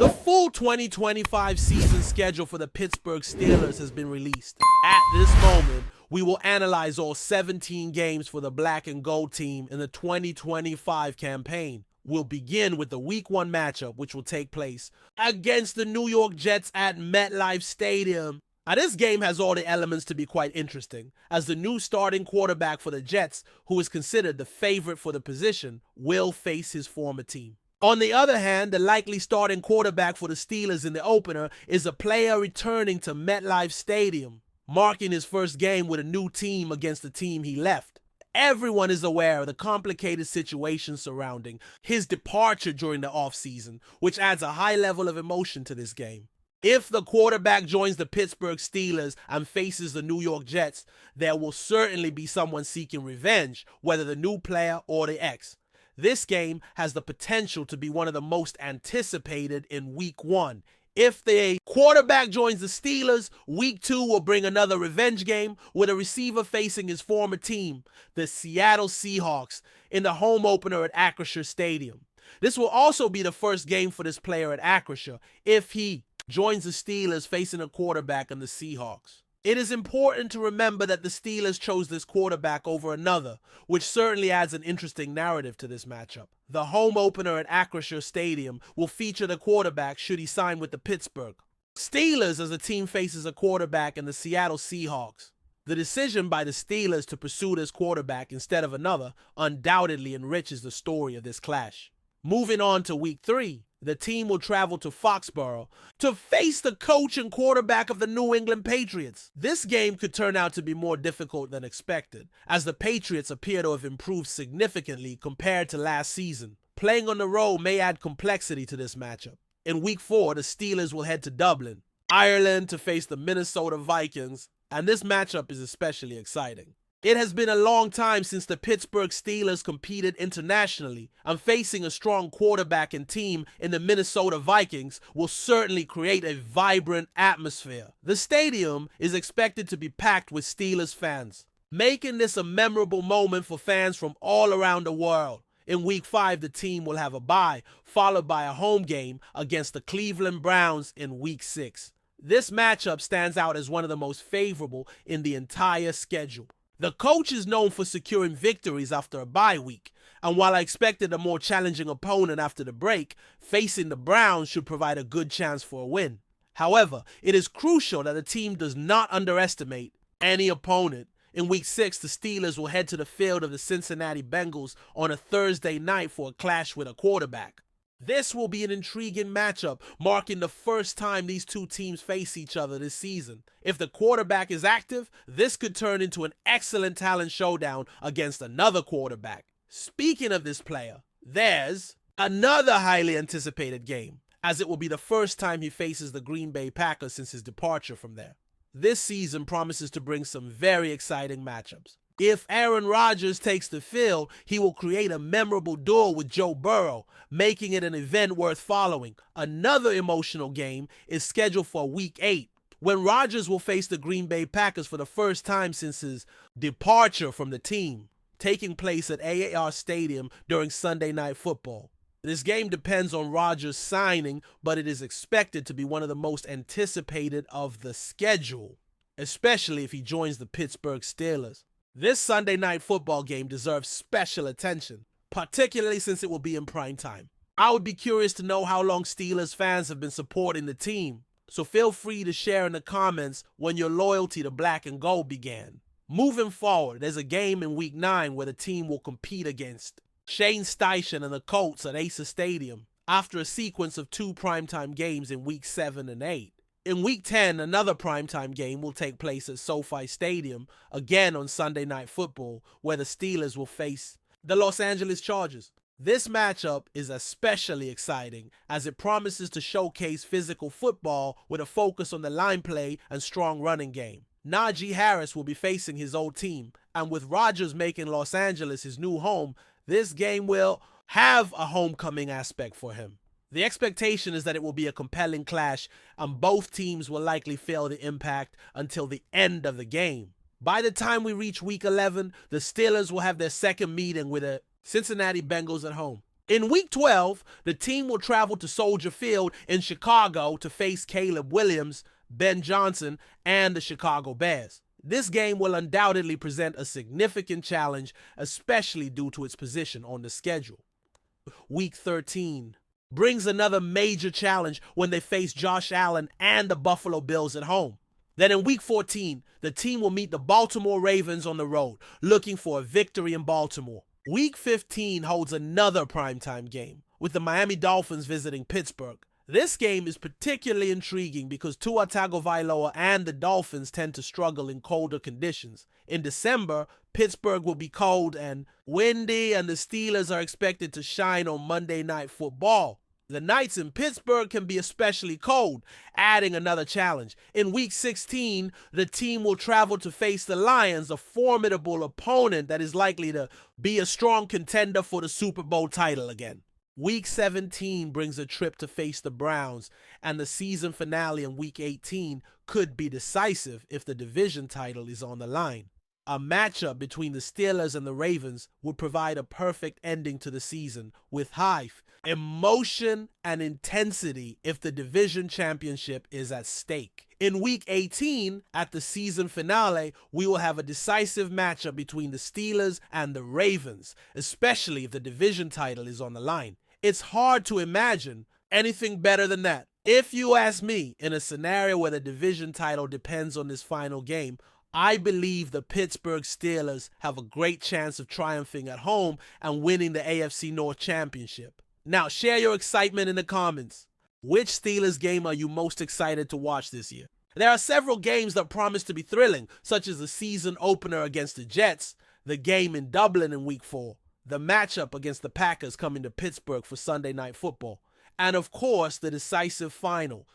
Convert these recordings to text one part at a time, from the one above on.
The full 2025 season schedule for the Pittsburgh Steelers has been released. At this moment, we will analyze all 17 games for the black and gold team in the 2025 campaign. We'll begin with the Week 1 matchup, which will take place against the New York Jets at MetLife Stadium. Now, this game has all the elements to be quite interesting, as the new starting quarterback for the Jets, who is considered the favorite for the position, will face his former team. On the other hand, the likely starting quarterback for the Steelers in the opener is a player returning to MetLife Stadium, marking his first game with a new team against the team he left. Everyone is aware of the complicated situation surrounding his departure during the offseason, which adds a high level of emotion to this game. If the quarterback joins the Pittsburgh Steelers and faces the New York Jets, there will certainly be someone seeking revenge, whether the new player or the ex. This game has the potential to be one of the most anticipated in Week 1. If the quarterback joins the Steelers, Week 2 will bring another revenge game with a receiver facing his former team, the Seattle Seahawks, in the home opener at Acrisure Stadium. This will also be the first game for this player at Acrisure if he joins the Steelers facing a quarterback in the Seahawks. It is important to remember that the Steelers chose this quarterback over another, which certainly adds an interesting narrative to this matchup. The home opener at Acrisure Stadium will feature the quarterback should he sign with the Pittsburgh Steelers as the team faces a quarterback in the Seattle Seahawks. The decision by the Steelers to pursue this quarterback instead of another undoubtedly enriches the story of this clash. Moving on to Week 3, the team will travel to Foxborough to face the coach and quarterback of the New England Patriots. This game could turn out to be more difficult than expected, as the Patriots appear to have improved significantly compared to last season. Playing on the road may add complexity to this matchup. In Week 4, the Steelers will head to Dublin, Ireland to face the Minnesota Vikings, and this matchup is especially exciting. It has been a long time since the Pittsburgh Steelers competed internationally, and facing a strong quarterback and team in the Minnesota Vikings will certainly create a vibrant atmosphere. The stadium is expected to be packed with Steelers fans, making this a memorable moment for fans from all around the world. In Week 5, the team will have a bye, followed by a home game against the Cleveland Browns in Week 6. This matchup stands out as one of the most favorable in the entire schedule. The coach is known for securing victories after a bye week, and while I expected a more challenging opponent after the break, facing the Browns should provide a good chance for a win. However, it is crucial that the team does not underestimate any opponent. In Week 6, the Steelers will head to the field of the Cincinnati Bengals on a Thursday night for a clash with a quarterback. This will be an intriguing matchup, marking the first time these two teams face each other this season. If the quarterback is active, this could turn into an excellent talent showdown against another quarterback. Speaking of this player, there's another highly anticipated game, as it will be the first time he faces the Green Bay Packers since his departure from there. This season promises to bring some very exciting matchups. If Aaron Rodgers takes the field, he will create a memorable duel with Joe Burrow, making it an event worth following. Another emotional game is scheduled for Week 8, when Rodgers will face the Green Bay Packers for the first time since his departure from the team, taking place at AAR Stadium during Sunday Night Football. This game depends on Rodgers signing, but it is expected to be one of the most anticipated of the schedule, especially if he joins the Pittsburgh Steelers. This Sunday Night Football game deserves special attention, particularly since it will be in prime time. I would be curious to know how long Steelers fans have been supporting the team, so feel free to share in the comments when your loyalty to black and gold began. Moving forward, there's a game in Week 9 where the team will compete against Shane Steichen and the Colts at Acer Stadium after a sequence of 2 primetime games in Week 7 and 8. In Week 10, another primetime game will take place at SoFi Stadium, again on Sunday Night Football, where the Steelers will face the Los Angeles Chargers. This matchup is especially exciting as it promises to showcase physical football with a focus on the line play and strong running game. Najee Harris will be facing his old team, and with Rodgers making Los Angeles his new home, this game will have a homecoming aspect for him. The expectation is that it will be a compelling clash, and both teams will likely feel the impact until the end of the game. By the time we reach Week 11, the Steelers will have their second meeting with the Cincinnati Bengals at home. In Week 12, the team will travel to Soldier Field in Chicago to face Caleb Williams, Ben Johnson, and the Chicago Bears. This game will undoubtedly present a significant challenge, especially due to its position on the schedule. Week 13 brings another major challenge when they face Josh Allen and the Buffalo Bills at home. Then in Week 14, the team will meet the Baltimore Ravens on the road, looking for a victory in Baltimore. Week 15 holds another primetime game, with the Miami Dolphins visiting Pittsburgh. This game is particularly intriguing because Tua Tagovailoa and the Dolphins tend to struggle in colder conditions. In December, Pittsburgh will be cold and windy, and the Steelers are expected to shine on Monday Night Football. The nights in Pittsburgh can be especially cold, adding another challenge. In Week 16, the team will travel to face the Lions, a formidable opponent that is likely to be a strong contender for the Super Bowl title again. Week 17 brings a trip to face the Browns, and the season finale in Week 18 could be decisive if the division title is on the line. A matchup between the Steelers and the Ravens would provide a perfect ending to the season, with hype, emotion, and intensity if the division championship is at stake. In Week 18, at the season finale, we will have a decisive matchup between the Steelers and the Ravens, especially if the division title is on the line. It's hard to imagine anything better than that. If you ask me, in a scenario where the division title depends on this final game, I believe the Pittsburgh Steelers have a great chance of triumphing at home and winning the AFC North Championship. Now, share your excitement in the comments. Which Steelers game are you most excited to watch this year? There are several games that promise to be thrilling, such as the season opener against the Jets, the game in Dublin in Week 4, the matchup against the Packers coming to Pittsburgh for Sunday Night Football, and of course, the decisive final.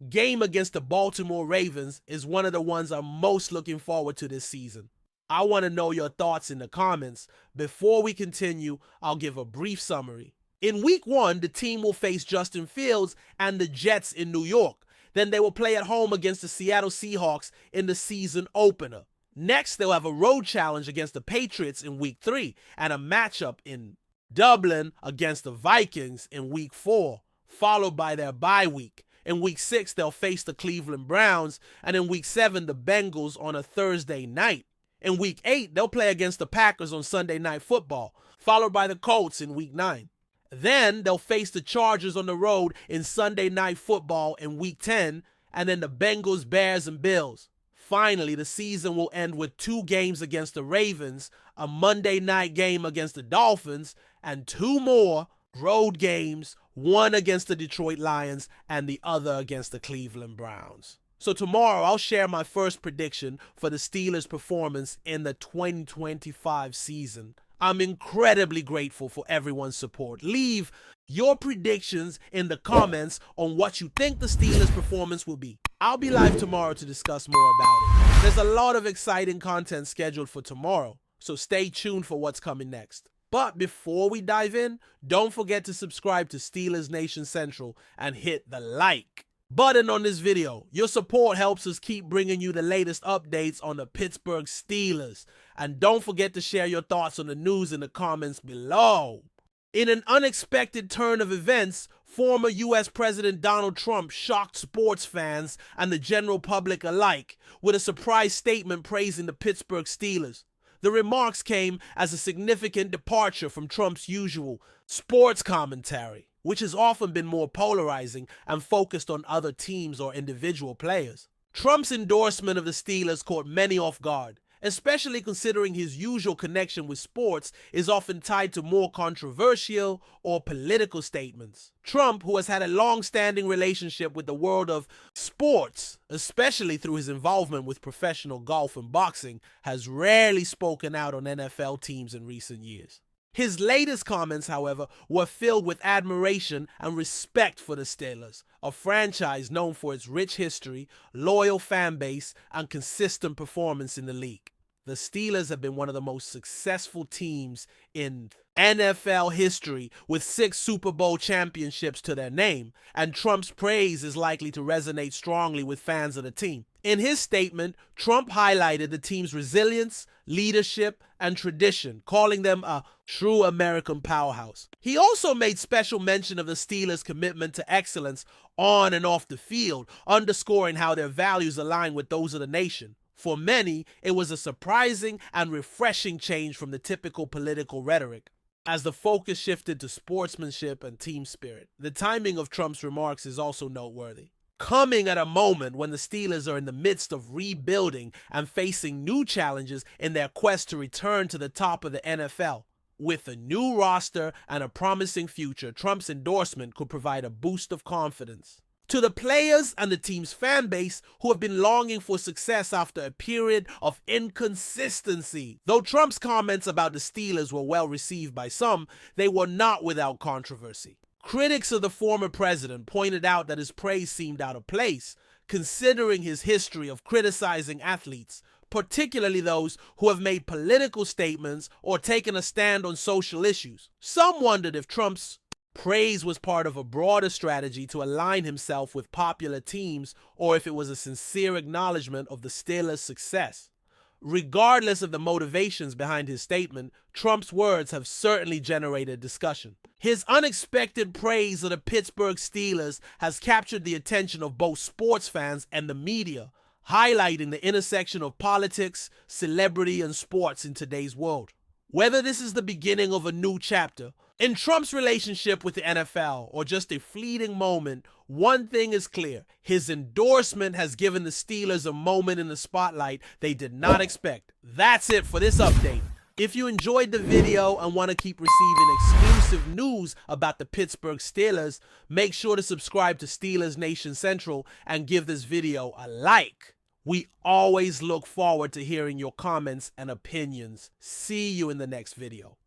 Game against the Baltimore Ravens is one of the ones I'm most looking forward to this season. I want to know your thoughts in the comments. Before we continue, I'll give a brief summary. In Week 1, the team will face Justin Fields and the Jets in New York. Then they will play at home against the Seattle Seahawks in the season opener. Next, they'll have a road challenge against the Patriots in Week 3 and a matchup in Dublin against the Vikings in Week 4, followed by their bye week. In Week 6, they'll face the Cleveland Browns, and in Week 7, the Bengals on a Thursday night. In Week 8, they'll play against the Packers on Sunday Night Football, followed by the Colts in Week 9. Then they'll face the Chargers on the road in Sunday Night Football in Week 10, and then the Bengals, Bears, and Bills. Finally, the season will end with 2 games against the Ravens, a Monday night game against the Dolphins, and 2 more road games, one against the Detroit Lions and the other against the Cleveland Browns. So tomorrow I'll share my first prediction for the Steelers' performance in the 2025 season. I'm incredibly grateful for everyone's support. Leave your predictions in the comments on what you think the Steelers' performance will be. I'll be live tomorrow to discuss more about it. There's a lot of exciting content scheduled for tomorrow, so stay tuned for what's coming next. But before we dive in, don't forget to subscribe to Steelers Nation Central and hit the like button on this video. Your support helps us keep bringing you the latest updates on the Pittsburgh Steelers. And don't forget to share your thoughts on the news in the comments below. In an unexpected turn of events, former U.S. President Donald Trump shocked sports fans and the general public alike with a surprise statement praising the Pittsburgh Steelers. The remarks came as a significant departure from Trump's usual sports commentary, which has often been more polarizing and focused on other teams or individual players. Trump's endorsement of the Steelers caught many off guard, especially considering his usual connection with sports is often tied to more controversial or political statements. Trump, who has had a long-standing relationship with the world of sports, especially through his involvement with professional golf and boxing, has rarely spoken out on NFL teams in recent years. His latest comments, however, were filled with admiration and respect for the Steelers, a franchise known for its rich history, loyal fan base, and consistent performance in the league. The Steelers have been one of the most successful teams in NFL history with 6 Super Bowl championships to their name, and Trump's praise is likely to resonate strongly with fans of the team. In his statement, Trump highlighted the team's resilience, leadership, and tradition, calling them a true American powerhouse. He also made special mention of the Steelers' commitment to excellence on and off the field, underscoring how their values align with those of the nation. For many, it was a surprising and refreshing change from the typical political rhetoric, as the focus shifted to sportsmanship and team spirit. The timing of Trump's remarks is also noteworthy, coming at a moment when the Steelers are in the midst of rebuilding and facing new challenges in their quest to return to the top of the NFL. With a new roster and a promising future, Trump's endorsement could provide a boost of confidence to the players and the team's fan base who have been longing for success after a period of inconsistency. Though Trump's comments about the Steelers were well received by some, they were not without controversy. Critics of the former president pointed out that his praise seemed out of place, considering his history of criticizing athletes, particularly those who have made political statements or taken a stand on social issues. Some wondered if Trump's praise was part of a broader strategy to align himself with popular teams, or if it was a sincere acknowledgement of the Steelers' success. Regardless of the motivations behind his statement, Trump's words have certainly generated discussion. His unexpected praise of the Pittsburgh Steelers has captured the attention of both sports fans and the media, highlighting the intersection of politics, celebrity, and sports in today's world. Whether this is the beginning of a new chapter in Trump's relationship with the NFL or just a fleeting moment, one thing is clear: his endorsement has given the Steelers a moment in the spotlight they did not expect. That's it for this update. If you enjoyed the video and want to keep receiving exclusive news about the Pittsburgh Steelers, make sure to subscribe to Steelers Nation Central and give this video a like. We always look forward to hearing your comments and opinions. See you in the next video.